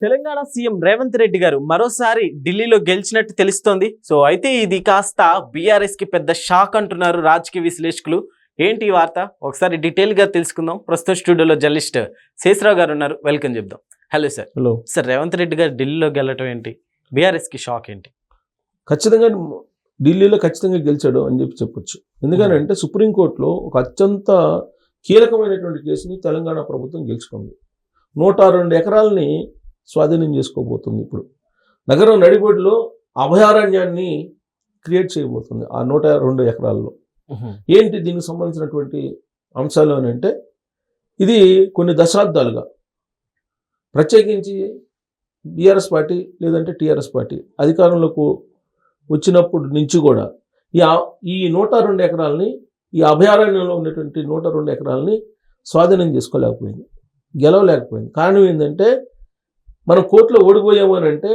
Telangana CM Revanth Reddy గారు మరోసారి ఢిల్లీలో గెలిచినట్టు తెలుస్తోంది. సో అయితే ఇది కాస్త బీఆర్ఎస్ కి పెద్ద షాక్ అంటున్నారు రాజకీయ విశ్లేషకులు. ఏంటి ఈ వార్త ఒకసారి డీటెయిల్ గా తెలుసుకుందాం. ప్రస్తుతం స్టూడియోలో జర్నలిస్ట్ శేషరావు గారు ఉన్నారు, వెల్కమ్ చెప్దాం. Hello sir. Hello sir, Revanth Reddy గారు ఢిల్లీలో గెలవటం ఏంటి, బీఆర్ఎస్ కి షాక్ ఏంటి? ఖచ్చితంగా ఢిల్లీలో ఖచ్చితంగా గెలిచాడు అని చెప్పొచ్చు. ఎందుకంటే సుప్రీంకోర్టులో ఒక అత్యంత కీలకమైనటువంటి కేసుని తెలంగాణ ప్రభుత్వం గెలుచుకుంది. 102 ఎకరాలని స్వాధీనం చేసుకోబోతుంది. ఇప్పుడు నగరం నడిబొడ్డులో అభయారణ్యాన్ని క్రియేట్ చేయబోతుంది ఆ 102 ఎకరాల్లో. ఏంటి దీనికి సంబంధించినటువంటి అంశాలు అని అంటే, ఇది కొన్ని దశాబ్దాలుగా ప్రత్యేకించి బీఆర్ఎస్ పార్టీ లేదంటే టీఆర్ఎస్ పార్టీ అధికారంలోకి వచ్చినప్పుడు నుంచి కూడా ఈ 102 ఎకరాలని, ఈ అభయారణ్యంలో ఉన్నటువంటి 102 ఎకరాలని స్వాధీనం చేసుకోలేకపోయింది, గెలవలేకపోయింది. కారణం ఏంటంటే, మనం కోర్టులో ఓడిపోయాము అని అంటే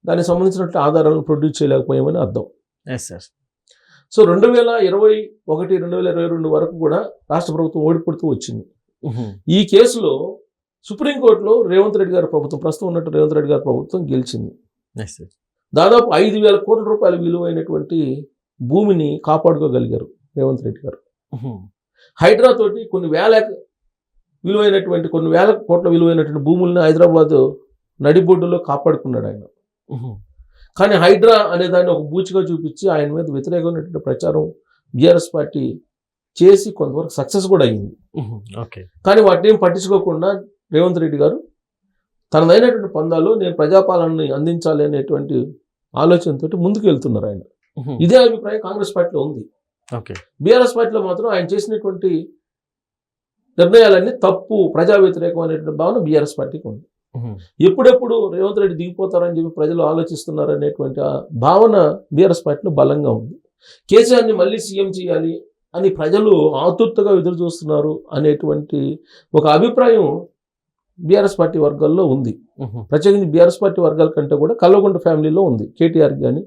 దానికి సంబంధించినటువంటి ఆధారాలను ప్రొడ్యూస్ చేయలేకపోయామని అర్థం. సో 2021, 2022 వరకు కూడా రాష్ట్ర ప్రభుత్వం ఓడిపడుతూ వచ్చింది. ఈ కేసులో సుప్రీంకోర్టులో రేవంత్ రెడ్డి గారి ప్రభుత్వం, ప్రస్తుతం ఉన్నట్టు రేవంత్ రెడ్డి గారి ప్రభుత్వం గెలిచింది. దాదాపు 5,000 కోట్ల రూపాయల విలువైనటువంటి భూమిని కాపాడుకోగలిగారు రేవంత్ రెడ్డి గారు. హైడ్రా తోటి కొన్ని వేల కోట్ల విలువైనటువంటి భూముల్ని హైదరాబాద్ నడిబొడ్డులో కాపాడుకున్నాడు ఆయన. కానీ హైడ్రా అనే దాన్ని ఒక బూచిగా చూపించి ఆయన మీద వ్యతిరేకమైనటువంటి ప్రచారం బీఆర్ఎస్ పార్టీ చేసి కొంతవరకు సక్సెస్ కూడా అయ్యింది. కానీ వాటిని ఏం పట్టించుకోకుండా రేవంత్ రెడ్డి గారు తనదైనటువంటి పందాలో నేను ప్రజాపాలనని అందించాలి అనేటువంటి ఆలోచనతో ముందుకు వెళ్తున్నారు ఆయన. ఇదే అభిప్రాయం కాంగ్రెస్ పార్టీలో ఉంది. బీఆర్ఎస్ పార్టీలో మాత్రం ఆయన చేసినటువంటి నిర్ణయాలన్నీ తప్పు, ప్రజా వ్యతిరేకం అనేటువంటి భావన బీఆర్ఎస్ పార్టీకి ఉంది. ఎప్పుడెప్పుడు రేవంత్ రెడ్డి దిగిపోతారని చెప్పి ప్రజలు ఆలోచిస్తున్నారు అనేటువంటి ఆ భావన బీఆర్ఎస్ పార్టీలో బలంగా ఉంది. కేసీఆర్ని మళ్ళీ సీఎం చేయాలి అని ప్రజలు ఆతుర్తగా ఎదురు చూస్తున్నారు అనేటువంటి ఒక అభిప్రాయం బీఆర్ఎస్ పార్టీ వర్గాల్లో ఉంది. ప్రత్యేకించి బీఆర్ఎస్ పార్టీ వర్గాల కంటే కూడా కల్వకుంట్ల ఫ్యామిలీలో ఉంది. కేటీఆర్ కానీ,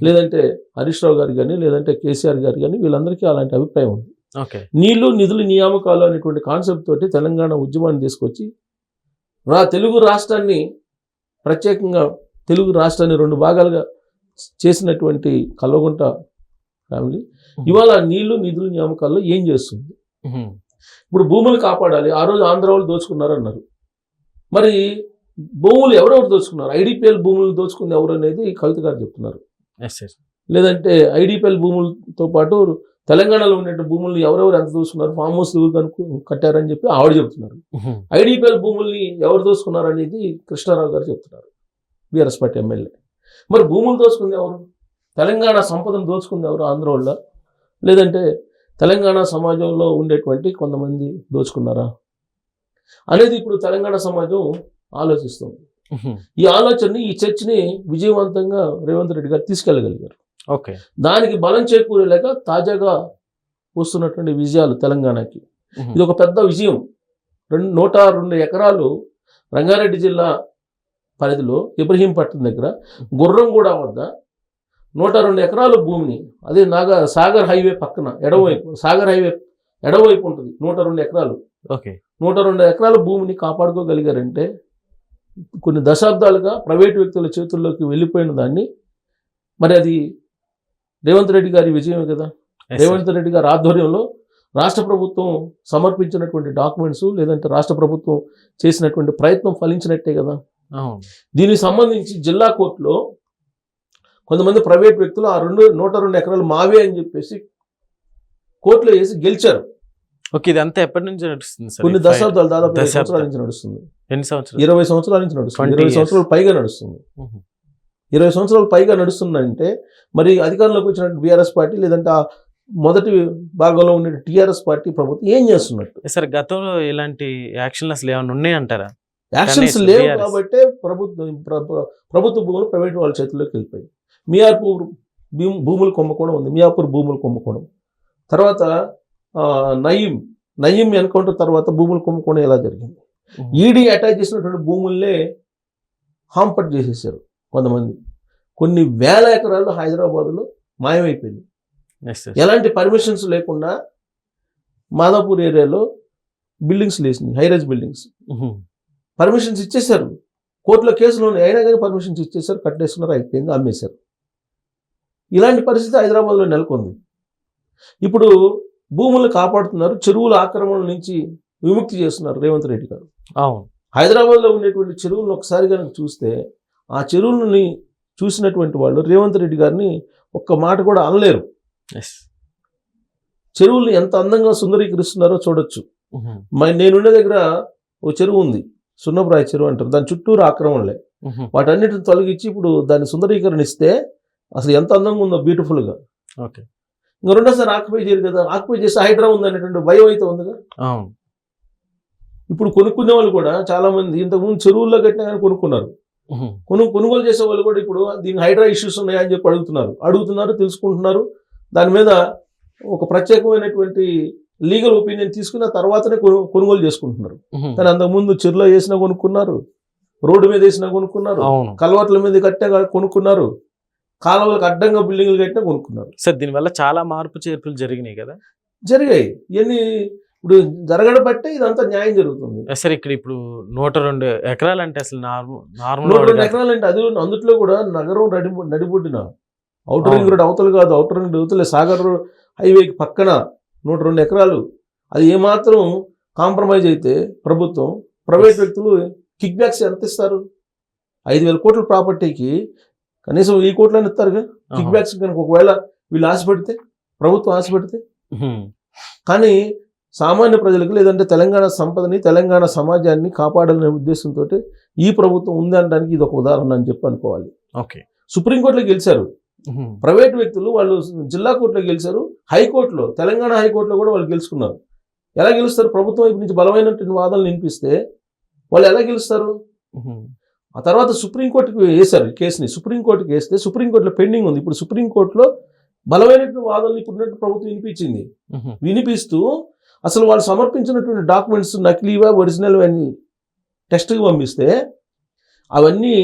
లేదంటే హరీష్ రావు గారు కానీ, లేదంటే కేసీఆర్ గారు కానీ, వీళ్ళందరికీ అలాంటి అభిప్రాయం ఉంది. నీళ్లు నిధులు నియామకాలు అనేటువంటి కాన్సెప్ట్ తోటి తెలంగాణ ఉద్యమాన్ని తీసుకొచ్చి తెలుగు రాష్ట్రాన్ని, ప్రత్యేకంగా తెలుగు రాష్ట్రాన్ని 2 భాగాలుగా చేసినటువంటి కల్వకుంట్ల ఫ్యామిలీ ఇవాళ నీళ్లు నిధులు నియామకాల్లో ఏం చేస్తుంది? ఇప్పుడు భూములు కాపాడాలి. ఆ రోజు ఆంధ్ర వాళ్ళు దోచుకున్నారు అన్నారు. మరి భూములు ఎవరెవరు దోచుకున్నారు? ఐడిపిఎల్ భూములు దోచుకుంది ఎవరు అనేది కవిత గారు చెప్తున్నారు. లేదంటే ఐడిపిఎల్ భూములతో పాటు తెలంగాణలో ఉన్నటువంటి భూముల్ని ఎవరెవరు ఎంత దోచుకున్నారు, ఫామ్ హౌస్ కట్టారని చెప్పి ఆవిడ చెప్తున్నారు. ఐడిపిఎల్ భూముల్ని ఎవరు దోచుకున్నారు అనేది కృష్ణారావు గారు చెప్తున్నారు, బీఆర్ఎస్ పార్టీ ఎమ్మెల్యే. మరి భూములు దోచుకుంది ఎవరు? తెలంగాణ సంపదను దోచుకుంది ఎవరు? ఆంధ్ర వాళ్ళ, లేదంటే తెలంగాణ సమాజంలో ఉండేటువంటి కొంతమంది దోచుకున్నారా అనేది ఇప్పుడు తెలంగాణ సమాజం ఆలోచిస్తుంది. ఈ ఆలోచనని, ఈ చర్చని విజయవంతంగా రేవంత్ రెడ్డి గారు తీసుకెళ్ళగలిగారు. దానికి బలం చేకూరేలాక తాజాగా వస్తున్నటువంటి విజయాలు తెలంగాణకి ఇది ఒక పెద్ద విజయం. 102 ఎకరాలు రంగారెడ్డి జిల్లా పరిధిలో ఇబ్రహీంపట్నం దగ్గర గుర్రంగూడ వద్ద 102 ఎకరాల భూమిని, అదే సాగర్ హైవే పక్కన ఎడవైపు, సాగర్ హైవే ఎడవైపు ఉంటుంది 102 ఎకరాలు. 102 ఎకరాల భూమిని కాపాడుకోగలిగారంటే కొన్ని దశాబ్దాలుగా ప్రైవేటు వ్యక్తుల చేతుల్లోకి వెళ్ళిపోయిన దాన్ని, మరి అది రేవంత్ రెడ్డి గారి విజయమే కదా. రేవంత్ రెడ్డి గారి ఆధ్వర్యంలో రాష్ట్ర ప్రభుత్వం సమర్పించినటువంటి డాక్యుమెంట్స్, లేదంటే రాష్ట్ర ప్రభుత్వం చేసినటువంటి ప్రయత్నం ఫలించినట్టే కదా. దీనికి సంబంధించి జిల్లా కోర్టులో కొంతమంది ప్రైవేట్ వ్యక్తులు ఆ 102 ఎకరాలు మావే అని చెప్పేసి కోర్టులో వేసి గెలిచారు. ఇదంతా ఎప్పటి నుంచి నడుస్తుంది? కొన్ని దశాబ్దాలు, దాదాపు 20 సంవత్సరాల నుంచి నడుస్తుంది. 20 సంవత్సరాల నుంచి నడుస్తుంది. 20 సంవత్సరాలు పైగా నడుస్తుంది. 20 సంవత్సరాలు పైగా నడుస్తుందంటే మరి అధికారంలోకి వచ్చిన బీఆర్ఎస్ పార్టీ, లేదంటే ఆ మొదటి భాగంలో ఉన్న టీఆర్ఎస్ పార్టీ ప్రభుత్వం ఏం చేస్తున్నట్టు? సార్, గతంలో ఇలాంటి యాక్షన్లు అసలు ఏమైనా ఉన్నాయంటారా? యాక్షన్స్ లేవు కాబట్టి ప్రభుత్వ భూములు ప్రైవేట్ వాళ్ళ చేతుల్లోకి వెళ్ళిపోయి. మియాపూర్ భూములు కుంభకోణం ఉంది, మియాపూర్ భూములు కుంభకోణం. తర్వాత నయీం ఎన్కౌంటర్ తర్వాత భూములు కుంభకోణం ఎలా జరిగింది? ఈడీ అటాచ్ చేసినటువంటి భూముల్నే హాంపట్ చేసేసారు కొంతమంది. కొన్ని వేల ఎకరాలు హైదరాబాద్లో మాయమైపోయింది. ఎలాంటి పర్మిషన్స్ లేకుండా మాదాపూర్ ఏరియాలో బిల్డింగ్స్ లేసినాయి, హైరైజ్ బిల్డింగ్స్. పర్మిషన్స్ ఇచ్చేశారు, కోర్టులో కేసులు ఉన్నాయి, అయినా కానీ పర్మిషన్స్ ఇచ్చేసారు, కట్టేసుకున్నారు, అయిపోయింది, అమ్మేశారు. ఇలాంటి పరిస్థితి హైదరాబాద్లో నెలకొంది. ఇప్పుడు భూములను కాపాడుతున్నారు, చెరువుల ఆక్రమణ నుంచి విముక్తి చేస్తున్నారు రేవంత్ రెడ్డి గారు. అవును. హైదరాబాద్లో ఉండేటువంటి చెరువులను ఒకసారి కనుక చూస్తే ఆ చెరువులని చూసినటువంటి వాళ్ళు రేవంత్ రెడ్డి గారిని ఒక్క మాట కూడా అనలేరు. చెరువుల్ని ఎంత అందంగా సుందరీకరిస్తున్నారో చూడొచ్చు. నేనుండే దగ్గర ఓ చెరువు ఉంది, సున్నపురాయి చెరువు అంటారు, దాని చుట్టూరు ఆక్రమణలే. వాటన్నిటిని తొలగించి ఇప్పుడు దాన్ని సుందరీకరణ ఇస్తే అసలు ఎంత అందంగా ఉందో, బ్యూటిఫుల్గా. ఓకే. ఇంకా రెండోసారి ఆక్యుపై చేయరు కదా, ఆక్యుపై చేస్తే హైడ్రా ఉంది అనేటువంటి భయం అయితే ఉందిగా. ఇప్పుడు కొనుక్కునే వాళ్ళు కూడా చాలా మంది ఇంతకుముందు చెరువుల్లో కట్టినా కానీ కొనుక్కున్నారు. కొనుగోలు చేసే వాళ్ళు కూడా ఇప్పుడు దీనికి హైడ్రా ఇష్యూస్ ఉన్నాయని చెప్పి అడుగుతున్నారు, తెలుసుకుంటున్నారు. దాని మీద ఒక ప్రత్యేకమైనటువంటి లీగల్ ఒపీనియన్ తీసుకున్న తర్వాతనే కొనుగోలు చేసుకుంటున్నారు. కానీ అంతకుముందు చెరువులో వేసినా కొనుక్కున్నారు, రోడ్డు మీద వేసినా కొనుక్కున్నారు, కలవట్ల మీద కట్టినా కొనుక్కున్నారు, కాలువలకు అడ్డంగా బిల్డింగ్లు కట్టినా కొనుక్కున్నారు. సార్ దీనివల్ల చాలా మార్పు చేర్పులు జరిగినాయి కదా. జరిగాయి. ఇవన్నీ ఇప్పుడు జరగడం బట్టే ఇదంతా న్యాయం జరుగుతుంది. సార్ ఇక్కడ ఇప్పుడు 102 ఎకరాలు అంటే అసలు 102 ఎకరాలు అంటే అది అందుట్లో కూడా నగరం నడిబొడ్డిన ఔటర్ రింగ్ రోడ్ అవతలు కాదు, ఔటర్ రింగ్ రోడ్ అవతలే, సాగర్ హైవేకి పక్కన 102 ఎకరాలు. అది ఏమాత్రం కాంప్రమైజ్ అయితే ప్రభుత్వం, ప్రైవేట్ వ్యక్తులు కిక్ బ్యాక్స్ ఎంత ఇస్తారు? 5,000 కోట్ల ప్రాపర్టీకి కనీసం 1,000 కోట్లని ఇస్తారుగా కిక్ బ్యాక్స్. కనుక ఒకవేళ వీళ్ళు ఆశపెడితే, ప్రభుత్వం ఆశపెడితే. కానీ సామాన్య ప్రజలకు లేదంటే తెలంగాణ సంపదని, తెలంగాణ సమాజాన్ని కాపాడాలనే ఉద్దేశంతో ఈ ప్రభుత్వం ఉంది అనడానికి ఇది ఒక ఉదాహరణ అని చెప్పి అనుకోవాలి. ఓకే. సుప్రీంకోర్టులో గెలిచారు ప్రైవేట్ వ్యక్తులు, వాళ్ళు జిల్లా కోర్టులో గెలిచారు, హైకోర్టులో, తెలంగాణ హైకోర్టులో కూడా వాళ్ళు గెలుచుకున్నారు. ఎలా గెలుస్తారు? ప్రభుత్వం వైపు నుంచి బలమైనటువంటి వాదనలు వినిపిస్తే వాళ్ళు ఎలా గెలుస్తారు? ఆ తర్వాత సుప్రీంకోర్టుకి వేశారు కేసుని. సుప్రీంకోర్టుకి వేస్తే సుప్రీంకోర్టులో పెండింగ్ ఉంది. ఇప్పుడు సుప్రీంకోర్టులో బలమైనటువంటి వాదనలు ఇప్పుడున్నట్టు ప్రభుత్వం వినిపించింది. వినిపిస్తూ అసలు వాళ్ళు సమర్పించినటువంటి డాక్యుమెంట్స్ నకిలీవా ఒరిజినల్ అని టెస్ట్కి పంపిస్తే అవన్నీ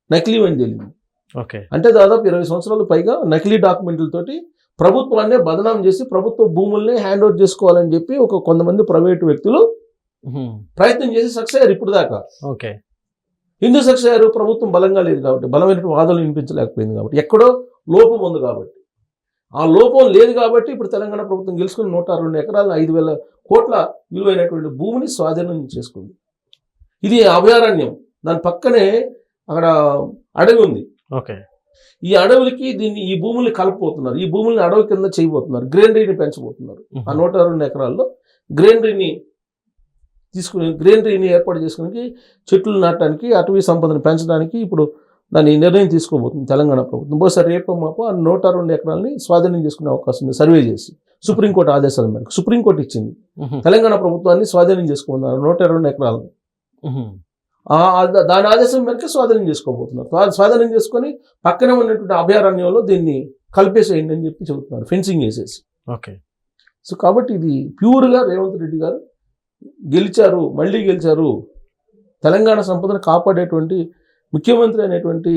నకిలీవని తెలియదు. ఓకే. అంటే దాదాపు 20 సంవత్సరాలు పైగా నకిలీ డాక్యుమెంట్లతోటి ప్రభుత్వాన్నే బదనాం చేసి ప్రభుత్వ భూముల్ని హ్యాండ్ ఓవర్ చేసుకోవాలని చెప్పి కొంతమంది ప్రైవేటు వ్యక్తులు ప్రయత్నం చేసి సక్సెస్ అయ్యారు ఇప్పుడు దాకా. ఓకే. ఎందుకు సక్సెస్ అయ్యారు? ప్రభుత్వం బలంగా లేదు కాబట్టి, బలమైనటువంటి వాదనలు వినిపించలేకపోయింది కాబట్టి, ఎక్కడో లోపం ఉంది కాబట్టి. ఆ లోపం లేదు కాబట్టి ఇప్పుడు తెలంగాణ ప్రభుత్వం గెలుచుకుని 102 ఎకరాలు 5,000 కోట్ల విలువైనటువంటి భూమిని స్వాధీనం చేసుకుంది. ఇది అభయారణ్యం, దాని పక్కనే అక్కడ అడవి ఉంది. ఓకే. ఈ అడవులకి ఈ భూముల్ని కలపబోతున్నారు, ఈ భూముల్ని అడవి కింద చేయబోతున్నారు, గ్రీనరీని పెంచబోతున్నారు. ఆ 102 ఎకరాల్లో గ్రీనరీని ఏర్పాటు చేసుకుని చెట్లు నాటడానికి, అటవీ సంపదను పెంచడానికి ఇప్పుడు దాన్ని నిర్ణయం తీసుకోబోతుంది తెలంగాణ ప్రభుత్వం. బహుశా రేపు మాపు ఆ 102 ఎకరాలని స్వాధీనం చేసుకునే అవకాశం ఉంది సర్వే చేసి. సుప్రీంకోర్టు ఆదేశాల మేరకు సుప్రీంకోర్టు ఇచ్చింది తెలంగాణ ప్రభుత్వాన్ని స్వాధీనం చేసుకోబోతున్నారు 102 ఎకరాలను. దాని ఆదేశం మేరకు స్వాధీనం చేసుకోబోతున్నారు. స్వాధీనం చేసుకొని పక్కనే ఉన్నటువంటి అభయారణ్యంలో దీన్ని కలిపేసేయండి అని చెప్పి చెబుతున్నారు, ఫెన్సింగ్ వేసేసి. ఓకే. సో కాబట్టి ఇది ప్యూర్గా రేవంత్ రెడ్డి గారు గెలిచారు, మళ్ళీ గెలిచారు, తెలంగాణ సంపదను కాపాడేటువంటి ముఖ్యమంత్రి అనేటువంటి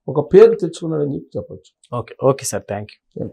ఒక పేరు తెచ్చుకున్నాడని చెప్పి చెప్పొచ్చు. Okay. Okay sir, thank you.